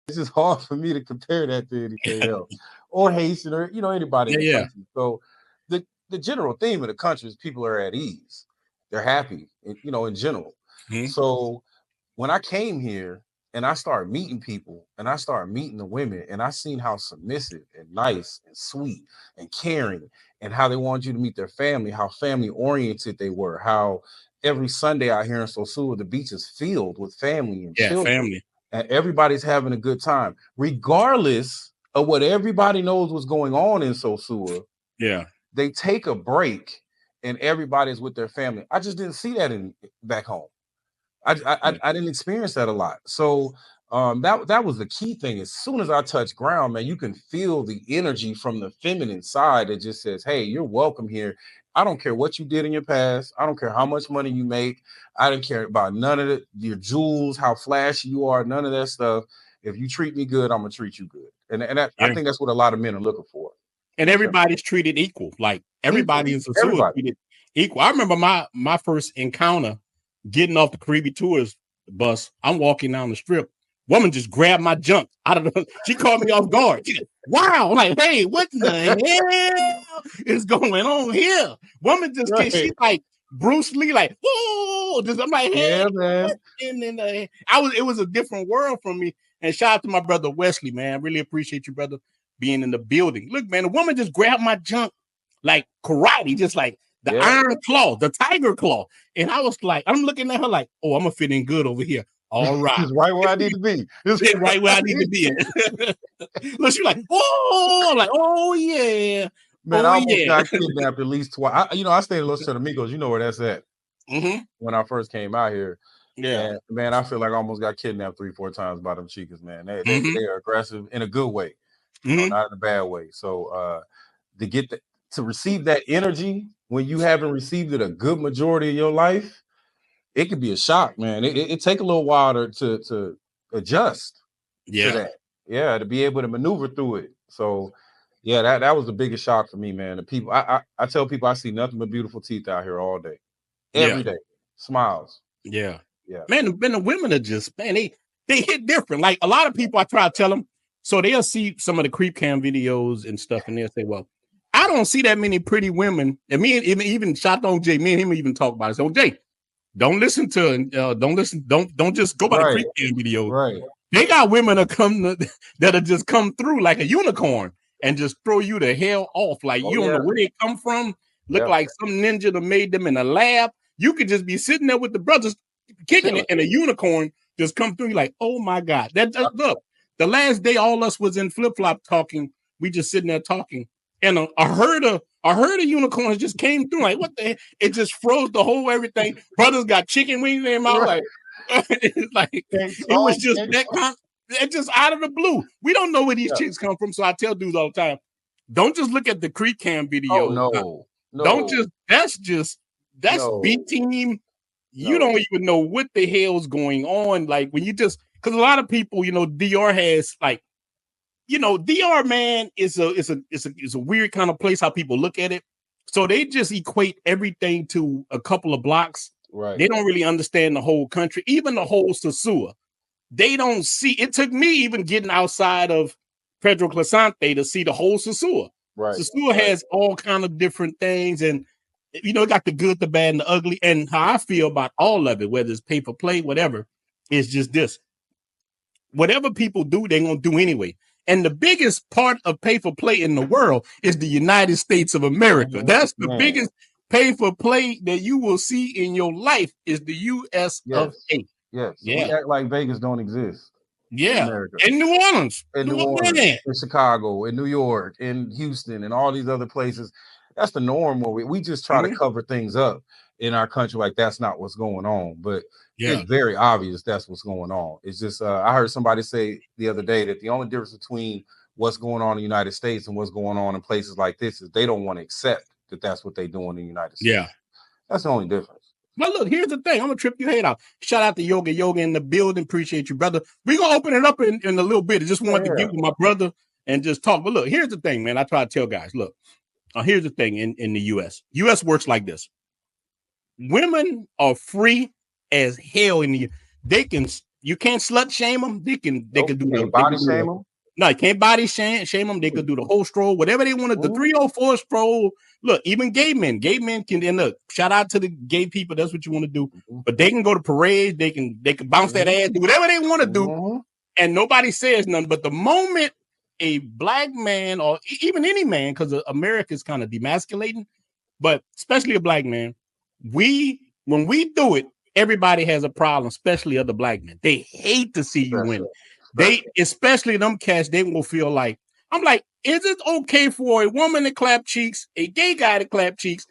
it's just hard for me to compare that to anything else, or Haitian, or anybody in Yeah, the yeah. country. So the general theme of the country is people are at ease, they're happy, in general. Mhm. So when I came here and I started meeting people and I started meeting the women and I seen how submissive and nice and sweet and caring and how they wanted you to meet their family, how family oriented they were, how every Sunday out here in Sosúa, the beach is filled with family and Yeah, children family. and everybody's having a good time, regardless of what everybody knows what's going on in Sosúa. Yeah. They take a break and everybody's with their family. I just didn't see that in back home. Yeah. I didn't experience that a lot. So that was the key thing. As soon as I touch ground, man, you can feel the energy from the feminine side that just says, "Hey, you're welcome here. I don't care what you did in your past. I don't care how much money you make. I don't care about none of it. Your jewels, how flashy you are, none of that stuff. If you treat me good, I'm gonna treat you good." And I Yeah. think that's what a lot of men are looking for. And That's simple. everybody's treated equal. Like Equal, everybody in Sosúa is everybody. treated equal. I remember my first encounter getting off the Caribbean Tours bus. I'm walking down the strip. Woman just grabbed my junk out of the. She caught me off guard. She said, wow! I'm like, hey, what the hell is going on here? Woman just came. Right. She's like Bruce Lee, like, whoa! Just I'm like, hey, Yeah, man. and then it was a different world from me. And shout out to my brother Wesley, man. I really appreciate you, brother, being in the building. Look, man, the woman just grabbed my junk like karate, just like the Yeah. iron claw, the tiger claw. And I was like, I'm looking at her like, oh, I'm gonna fit in good over here. All right. It's right where I need to be. It's right where I need to be at. Look, she's like, oh, I'm like, oh yeah. Man, Oh I almost yeah. got kidnapped at least twice. I stayed in Los Amigos. You know where that's at. Mm-hmm. When I first came out here, Yeah. and man, I feel like I almost got kidnapped 3-4 times by them chicas. Man, Mm-hmm. they are aggressive in a good way, Mm-hmm. not in a bad way. So to get to receive that energy when you haven't received it a good majority of your life, it could be a shock, man. It take a little while to adjust to Yeah. that. Yeah, to be able to maneuver through it. So yeah, that was the biggest shock for me, man. The people I tell people I see nothing but beautiful teeth out here all day. Yeah. Every day. Smiles. Yeah. Yeah. Man, the women are just, man, they hit different. Like a lot of people, I try to tell them, so they'll see some of the creep cam videos and stuff, and they'll say, well, I don't see that many pretty women. And me and even shot on Jay, me and him even talk about it. So Jay, don't listen to don't just go by the Right. creep cam videos. Right. They got women that'll just come through like a unicorn and just throw you the hell off. Like Oh you don't yeah. know where they come from. Look Yeah. like some ninja that made them in a lab. You could just be sitting there with the brothers kicking it, and a unicorn just come through. You're like, oh my God. Look, the last day all us was in flip-flop talking. We just sitting there talking. And a herd of unicorns just came through. Like, what the heck? It just froze the whole everything. Brothers got chicken wings in their mouth. Right. Like it was just that just out of the blue. We don't know where these chicks come from. So I tell dudes all the time, don't just look at the creek cam videos. Oh no. Don't that's No. B team. You don't even know what the hell's going on. Like when you just because a lot of people, DR has like, DR, man, is a weird kind of place how people look at it. So they just equate everything to a couple of blocks. Right. They don't really understand the whole country, even the whole Sosúa. They don't see. It took me even getting outside of Pedro Clasante to see the whole Sosúa. Right. Sosúa has all kind of different things, and it got the good, the bad, and the ugly. And how I feel about all of it, whether it's pay for play, whatever, is just this: whatever people do, they're gonna do anyway. And the biggest part of pay for play in the world is the United States of America. That's the biggest pay for play that you will see in your life is the US of A. Yes. Yeah. We act like Vegas don't exist. Yeah. In New Orleans. In New Orleans, in Chicago, in New York, in Houston, and all these other places. That's the norm where we just try to cover things up in our country like that's not what's going on. But it's very obvious that's what's going on. It's just I heard somebody say the other day that the only difference between what's going on in the United States and what's going on in places like this is they don't want to accept that that's what they do in the United States. Yeah. That's the only difference. Well, look, here's the thing. I'm going to trip your head out. Shout out to Yoga in the building. Appreciate you, brother. We're going to open it up in a little bit. I just wanted to get with my brother and just talk. But look, here's the thing, man. I try to tell guys, look, here's the thing in the U.S. U.S. works like this. Women are free as hell in the they can You can't slut shame them. They can do the body shame them. No, you can't body shame them. They could do the whole stroll, whatever they wanted. The 304 stroll. Look, even gay men can. And look, shout out to the gay people. That's what you want to do. But they can go to parades. They can bounce that ass, do whatever they want to do, and nobody says nothing. But the moment a black man, or even any man, because America is kind of demasculating, but especially a black man, when we do it, everybody has a problem, especially other black men. They hate to see you win. They, especially them cats, they will feel like, I'm like, is it okay for a woman to clap cheeks, a gay guy to clap cheeks,